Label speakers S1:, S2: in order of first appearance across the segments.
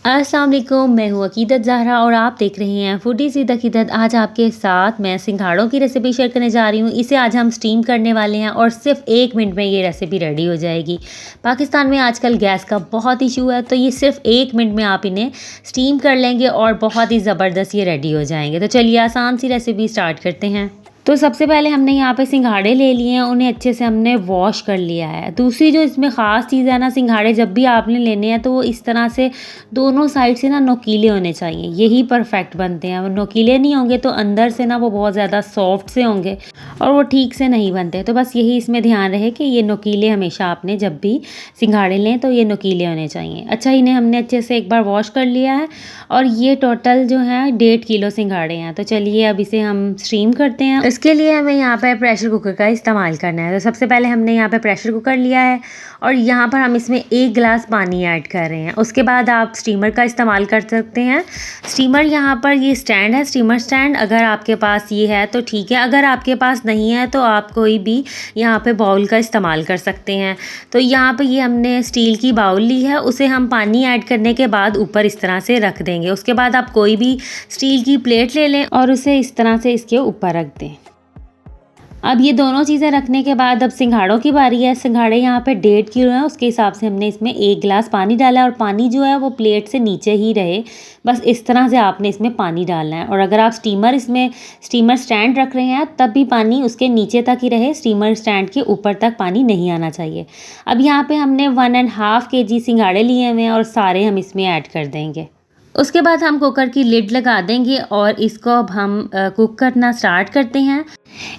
S1: अस्सलाम वालेकुम, मैं हूँ अकीदत ज़हरा और आप देख रहे हैं फूडीज़ विद अकीदत। आज आपके साथ मैं सिंघाड़ों की रेसिपी शेयर करने जा रही हूँ। इसे आज हम स्टीम करने वाले हैं और सिर्फ 1 मिनट में ये रेसिपी रेडी हो जाएगी। पाकिस्तान में आजकल गैस का बहुत इशू है, तो ये सिर्फ 1 मिनट में आप इन्हें स्टीम कर लेंगे और बहुत ही ज़बरदस्त ये रेडी हो जाएंगे। तो चलिए आसान सी रेसिपी स्टार्ट करते हैं। तो सबसे पहले हमने यहाँ पे सिंघाड़े ले लिए हैं, उन्हें अच्छे से हमने वॉश कर लिया है। दूसरी जो इसमें ख़ास चीज़ है ना, सिंघाड़े जब भी आपने लेने हैं तो वो इस तरह से दोनों साइड से ना नोकीले होने चाहिए, यही परफेक्ट बनते हैं। वो नोकीले नहीं होंगे तो अंदर से ना वो बहुत ज़्यादा सॉफ्ट से होंगे और वो ठीक से नहीं बनते। तो बस यही इसमें ध्यान रहे कि ये नोकीले हमेशा आपने जब भी सिंघाड़े लें तो ये नोकीले होने चाहिए। अच्छा, इन्हें हमने अच्छे से एक बार वॉश कर लिया है और ये टोटल जो है 1.5 किलो सिंघाड़े हैं। तो चलिए अब इसे हम स्टीम करते हैं। इसके लिए हमें यहाँ पर प्रेशर कुकर का इस्तेमाल करना है। तो सबसे पहले हमने यहाँ पे प्रेशर कुकर लिया है और यहाँ पर हम इसमें 1 गिलास पानी ऐड कर रहे हैं। उसके बाद आप स्टीमर का इस्तेमाल कर सकते हैं। स्टीमर यहाँ पर ये स्टैंड है, स्टीमर स्टैंड, अगर आपके पास ये है तो ठीक है, अगर आपके पास नहीं है तो आप कोई भी यहाँ पे बाउल का इस्तेमाल कर सकते हैं। तो यहाँ पे ये हमने स्टील की बाउल ली है, उसे हम पानी ऐड करने के बाद ऊपर इस तरह से रख देंगे। उसके बाद आप कोई भी स्टील की प्लेट ले लें और उसे इस तरह से इसके ऊपर रख दें। अब ये दोनों चीज़ें रखने के बाद अब सिंघाड़ों की बारी है। सिंघाड़े यहाँ पे 1.5 किलो हैं, उसके हिसाब से हमने इसमें 1 गिलास पानी डाला है और पानी जो है वो प्लेट से नीचे ही रहे, बस इस तरह से आपने इसमें पानी डालना है। और अगर आप स्टीमर स्टैंड रख रहे हैं तब भी पानी उसके नीचे तक ही रहे, स्टीमर स्टैंड के ऊपर तक पानी नहीं आना चाहिए। अब यहाँ पर हमने 1.5 kg सिंघाड़े लिए हुए हैं और सारे हम इसमें ऐड कर देंगे। उसके बाद हम कुकर की लिड लगा देंगे और इसको अब हम कुक करना स्टार्ट करते हैं।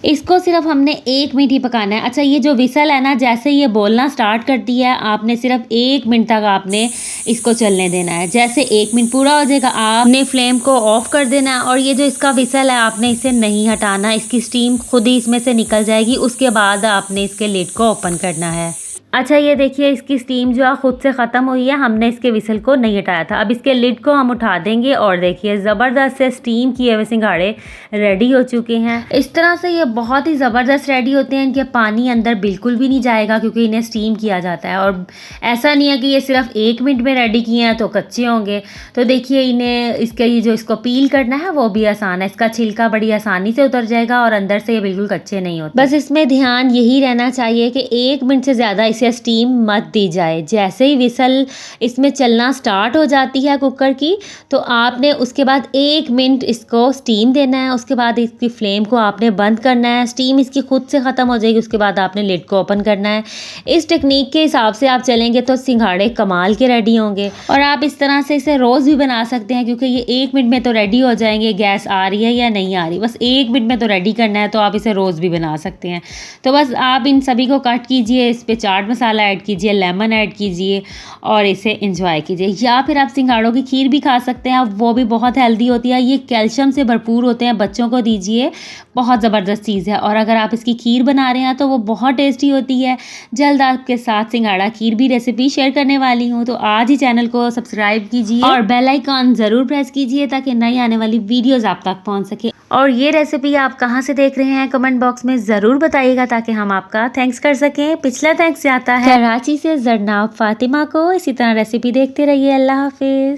S1: इसको सिर्फ हमने 1 मिनट ही पकाना है। अच्छा, ये जो विसल है ना, जैसे ये बोलना स्टार्ट करती है आपने सिर्फ 1 मिनट तक आपने इसको चलने देना है। जैसे 1 मिनट पूरा हो जाएगा आपने फ्लेम को ऑफ कर देना है और ये जो इसका विसल है आपने इसे नहीं हटाना, इसकी स्टीम खुद ही इसमें से निकल जाएगी। उसके बाद आपने इसके लिड को ओपन करना है। अच्छा, ये देखिए इसकी स्टीम जो है खुद से ख़त्म हुई है, हमने इसके विसल को नहीं हटाया था। अब इसके लिड को हम उठा देंगे और देखिए ज़बरदस्त से स्टीम किए हुए सिंघाड़े रेडी हो चुके हैं। इस तरह से ये बहुत ही ज़बरदस्त रेडी होते हैं, इनके पानी अंदर बिल्कुल भी नहीं जाएगा क्योंकि इन्हें स्टीम किया जाता है। और ऐसा नहीं है कि ये सिर्फ 1 मिनट में रेडी किए हैं तो कच्चे होंगे। तो देखिए इन्हें इसको पील करना है वो भी आसान है, इसका छिलका बड़ी आसानी से उतर जाएगा और अंदर से ये बिल्कुल कच्चे नहीं होते। बस इसमें ध्यान यही रहना चाहिए कि 1 मिनट से ज़्यादा इसे स्टीम मत दी जाए। जैसे ही विसल इसमें चलना स्टार्ट हो जाती है कुकर की, तो आपने उसके बाद 1 मिनट इसको स्टीम देना है। उसके बाद इसकी फ्लेम को आपने बंद करना है, स्टीम इसकी खुद से ख़त्म हो जाएगी। उसके बाद आपने लिड को ओपन करना है। इस टेक्निक के हिसाब से आप चलेंगे तो सिंघाड़े कमाल के रेडी होंगे। और आप इस तरह से इसे रोज़ भी बना सकते हैं क्योंकि ये 1 मिनट में तो रेडी हो जाएंगे। गैस आ रही है या नहीं आ रही, बस 1 मिनट में तो रेडी करना है, तो आप इसे रोज़ भी बना सकते हैं। तो बस आप इन सभी को कट कीजिए, इस पर चाट मसाला ऐड कीजिए, लेमन ऐड कीजिए और इसे एंजॉय कीजिए। या फिर आप सिंघाड़ों की खीर भी खा सकते हैं, वो भी बहुत हेल्दी होती है। ये कैल्शियम से भरपूर होते हैं, बच्चों को दीजिए, बहुत ज़बरदस्त चीज़ है। और अगर आप इसकी खीर बना रहे हैं तो वो बहुत टेस्टी होती है। जल्द आपके साथ सिंघाड़ा खीर भी रेसिपी शेयर करने वाली हूँ, तो आज ही चैनल को सब्सक्राइब कीजिए और बेल आइकॉन ज़रूर प्रेस कीजिए ताकि नई आने वाली वीडियोज़ आप तक पहुँच सके। और ये रेसिपी आप कहाँ से देख रहे हैं कमेंट बॉक्स में ज़रूर बताइएगा ताकि हम आपका थैंक्स कर सकें। पिछला थैंक्स जाता है कराची से जरनाब फातिमा को। इसी तरह रेसिपी देखते रहिए। अल्लाह हाफिज़।